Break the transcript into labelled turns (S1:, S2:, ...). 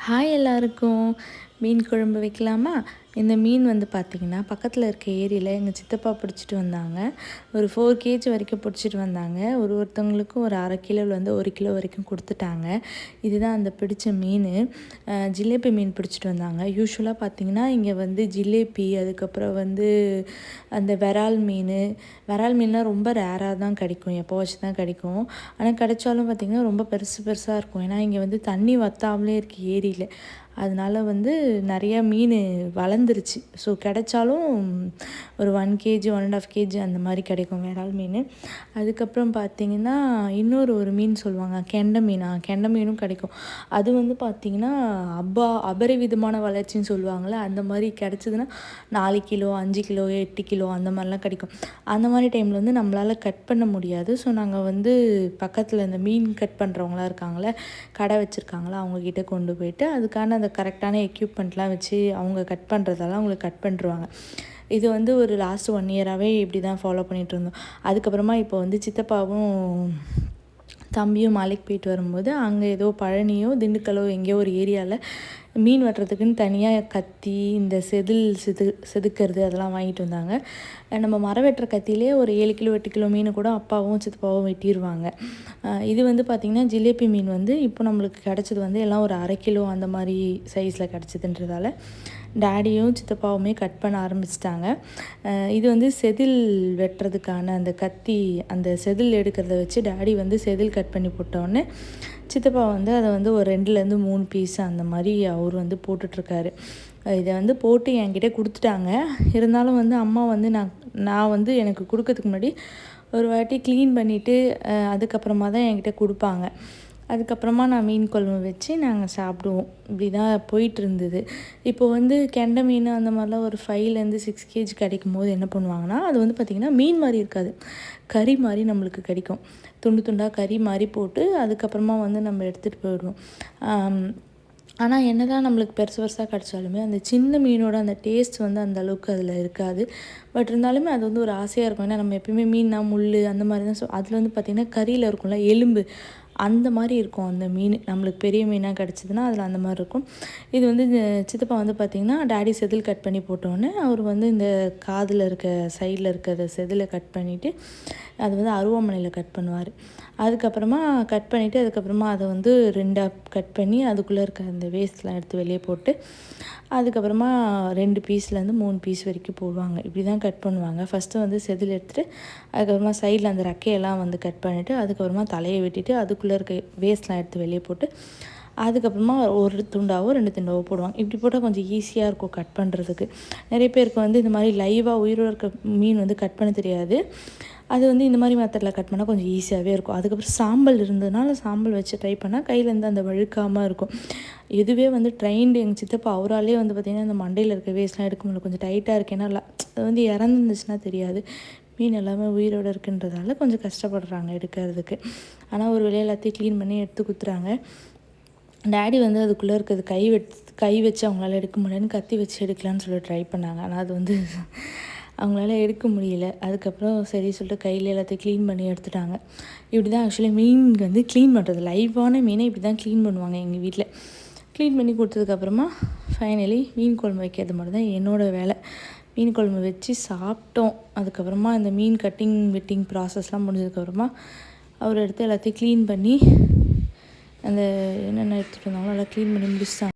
S1: Hi எல்லாருக்கும். மீன் குழம்பு வைக்கலாமா? இந்த மீன் வந்து பார்த்திங்கன்னா, பக்கத்தில் இருக்க ஏரியில் எங்கள் சித்தப்பா பிடிச்சிட்டு வந்தாங்க. ஒரு 4 கேஜி வரைக்கும் பிடிச்சிட்டு வந்தாங்க. ஒருத்தவங்களுக்கும் ஒரு 1/2 கிலோலேருந்து 1 கிலோ வரைக்கும் கொடுத்துட்டாங்க. இதுதான் அந்த பிடிச்ச மீன். ஜிலேபி மீன் பிடிச்சிட்டு வந்தாங்க. யூஸ்வலாக பார்த்திங்கன்னா, இங்கே வந்து ஜிலேபி, அதுக்கப்புறம் வந்து அந்த விரால் மீன்லாம் ரொம்ப ரேராக தான் கிடைக்கும். எப்போவாச்சும் தான் கிடைக்கும். ஆனால் கிடைச்சாலும் பார்த்திங்கன்னா, ரொம்ப பெருசு பெருசாக இருக்கும். ஏன்னா இங்கே வந்து தண்ணி வத்தாமலே இருக்குது ஏரியில். அதனால வந்து நிறையா மீன் வளர்ந்துருச்சு. ஸோ கிடைச்சாலும் ஒரு 1 கேஜி 1.5 கேஜி அந்த மாதிரி கிடைக்கும் விரால் மீன். அதுக்கப்புறம் பார்த்திங்கன்னா, ஒரு மீன் சொல்லுவாங்க கெண்டை மீனும் கிடைக்கும். அது வந்து பார்த்திங்கன்னா அபரிவிதமான வளர்ச்சின்னு சொல்லுவாங்கள்ல, அந்த மாதிரி கிடச்சிதுன்னா 4 கிலோ 5 கிலோ 8 கிலோ அந்த மாதிரிலாம் கிடைக்கும். அந்த மாதிரி டைமில் வந்து நம்மளால் கட் பண்ண முடியாது. ஸோ நாங்கள் வந்து பக்கத்தில் இந்த மீன் கட் பண்ணுறவங்களாம் இருக்காங்களே, கடை வச்சுருக்காங்களா, அவங்கக்கிட்ட கொண்டு போயிட்டு அதுக்கான அந்த கரெக்டான எக்யூப்மெண்ட்லாம் வச்சு அவங்க கட் பண்ணுறதெல்லாம் அவங்களுக்கு கட் பண்ணிருவாங்க. இது வந்து ஒரு லாஸ்ட் 1 இயராகவே இப்படி தான் ஃபாலோ பண்ணிகிட்டு இருந்தோம். அதுக்கப்புறமா இப்போ வந்து சித்தப்பாவும் தம்பியும் மலைக்கு போயிட்டு வரும்போது அங்கே ஏதோ பழனியோ திண்டுக்கலோ எங்கேயோ ஒரு ஏரியாவில் மீன் வெட்டுறதுக்குன்னு தனியாக கத்தி, இந்த செதுக்கிறது அதெல்லாம் வாங்கிட்டு வந்தாங்க. நம்ம மரம் வெட்டுற கத்தியிலே ஒரு 7 கிலோ 8 கிலோ மீன் கூட அப்பாவும் சித்தப்பாவும் வெட்டிடுவாங்க. இது வந்து பார்த்திங்கன்னா ஜிலேபி மீன் வந்து இப்போ நம்மளுக்கு கிடச்சது வந்து எல்லாம் ஒரு 1/2 கிலோ அந்த மாதிரி சைஸில் கிடச்சிதுன்றதால டேடியும் சித்தப்பாவுமே கட் பண்ண ஆரம்பிச்சிட்டாங்க. இது வந்து செதில் வெட்டுறதுக்கான அந்த கத்தி, அந்த செதில் எடுக்கிறத வச்சு டேடி வந்து செதில் கட் பண்ணி போட்டோடனே சித்தப்பா வந்து அதை வந்து ஒரு 2லேருந்து 3 பீஸ் அந்த மாதிரி அவர் வந்து போட்டுட்ருக்காரு. இதை வந்து போட்டு என்கிட்ட கொடுத்துட்டாங்க. இருந்தாலும் வந்து அம்மா வந்து நான் வந்து எனக்கு கொடுக்கறதுக்கு முன்னாடி ஒரு வாட்டி க்ளீன் பண்ணிவிட்டு அதுக்கப்புறமா தான் என்கிட்ட கொடுப்பாங்க. அதுக்கப்புறமா நான் மீன் குழம்பு வச்சு நாங்கள் சாப்பிடுவோம். இப்படி தான் போயிட்டுருந்தது. இப்போ வந்து கெண்டை மீன் அந்த மாதிரிலாம் ஒரு 5லேருந்து 6 கேஜி கிடைக்கும்போது என்ன பண்ணுவாங்கன்னா, அது வந்து பார்த்திங்கன்னா மீன் மாதிரி இருக்காது, கறி மாதிரி நம்மளுக்கு கிடைக்கும். துண்டு துண்டாக கறி மாதிரி போட்டு அதுக்கப்புறமா வந்து நம்ம எடுத்துகிட்டு போயிடுவோம். ஆனால் என்ன தான் நம்மளுக்கு பெருசு பெருசாக கிடச்சாலுமே அந்த சின்ன மீனோட அந்த டேஸ்ட் வந்து அந்த அளவுக்கு அதில் இருக்காது. பட் இருந்தாலுமே அது வந்து ஒரு ஆசையாக இருக்கும். ஏன்னா நம்ம எப்பயுமே மீன்னா முள் அந்த மாதிரி தான். அதில் வந்து பார்த்திங்கன்னா கறியில் இருக்கும்ல எலும்பு, அந்த மாதிரி இருக்கும் அந்த மீன். நம்மளுக்கு பெரிய மீனாக கிடச்சிதுன்னா அதில் அந்த மாதிரி இருக்கும். இது வந்து சித்தப்பா வந்து பார்த்திங்கன்னா டேடி செதில் கட் பண்ணி போட்டோன்னே அவர் வந்து இந்த காதில் இருக்க சைடில் இருக்கிற செதிலை கட் பண்ணிவிட்டு அது வந்து அருவாமனையில் கட் பண்ணுவார். அதுக்கப்புறமா கட் பண்ணிவிட்டு அதுக்கப்புறமா அதை வந்து 2ஆக கட் பண்ணி அதுக்குள்ளே இருக்க அந்த வேஸ்ட்லாம் எடுத்து வெளியே போட்டு அதுக்கப்புறமா 2 பீஸ்லேருந்து 3 பீஸ் வரைக்கும் போடுவாங்க. இப்படி தான் கட் பண்ணுவாங்க. ஃபஸ்ட்டு வந்து செதில் எடுத்துகிட்டு அதுக்கப்புறமா சைடில் அந்த ரெக்கையெல்லாம் வந்து கட் பண்ணிவிட்டு அதுக்கப்புறமா தலையை வெட்டிட்டு அதுக்குள்ளே இருக்க வேஸ்ட்லாம் எடுத்து வெளியே போட்டு அதுக்கப்புறமா ஒரு துண்டாவோ 2 துண்டாவோ போடுவாங்க. இப்படி போட்டால் கொஞ்சம் ஈஸியாக இருக்கும் கட் பண்ணுறதுக்கு. நிறைய பேருக்கு வந்து இந்த மாதிரி லைவாக உயிரோடு இருக்க மீன் வந்து கட் பண்ண தெரியாது. அது வந்து இந்த மாதிரி மெத்தடில் கட் பண்ணால் கொஞ்சம் ஈஸியாகவே இருக்கும். அதுக்கப்புறம் சாம்பல் இருந்ததுனால சாம்பல் வச்சு ட்ரை பண்ணால் கையிலேருந்து அந்த வழுக்காமல் இருக்கும். இதுவே வந்து ட்ரைன்டு எங்கள் சித்தப்பா அவராலே வந்து பார்த்திங்கன்னா இந்த மண்டையில் இருக்க வேஸ்ட்லாம் எடுக்க முடியல, கொஞ்சம் டைட்டாக இருக்குது. ஏன்னா அது வந்து இறந்துருந்துச்சுன்னா தெரியாது. மீன் எல்லாமே உயிரோடு இருக்குன்றதால கொஞ்சம் கஷ்டப்படுறாங்க எடுக்கிறதுக்கு. ஆனால் ஒரு வேளை எல்லாத்தையும் க்ளீன் பண்ணி எடுத்து குத்துறாங்க. டேடி வந்து அதுக்குள்ளே இருக்கிறது கை வச்சு அவங்களால எடுக்க முடியலன்னு கத்தி வச்சு எடுக்கலான்னு சொல்லி ட்ரை பண்ணாங்க. ஆனால் அது வந்து அவங்களால எடுக்க முடியல. அதுக்கப்புறம் சரி சொல்லிட்டு கையில் எல்லாத்தையும் க்ளீன் பண்ணி எடுத்துட்டாங்க. இப்படி தான் ஆக்சுவலி மீன் வந்து க்ளீன் பண்ணுறது, லைவான மீனை இப்படி தான் க்ளீன் பண்ணுவாங்க எங்கள் வீட்டில். க்ளீன் பண்ணி கொடுத்ததுக்கப்புறமா ஃபைனலி மீன் குழம்பு வைக்கிறது மட்டும் தான் என்னோடய வேலை. மீன் குழம்பு வச்சு சாப்பிட்டோம். அதுக்கப்புறமா இந்த மீன் வெட்டிங் ப்ராசஸ்லாம் முடிஞ்சதுக்கப்புறமா அவர் எடுத்து எல்லாத்தையும் க்ளீன் பண்ணி அந்த என்னென்ன எடுத்துகிட்டு வந்தாங்களோ எல்லாம் க்ளீன் பண்ணி முடிச்சிட்டாங்க.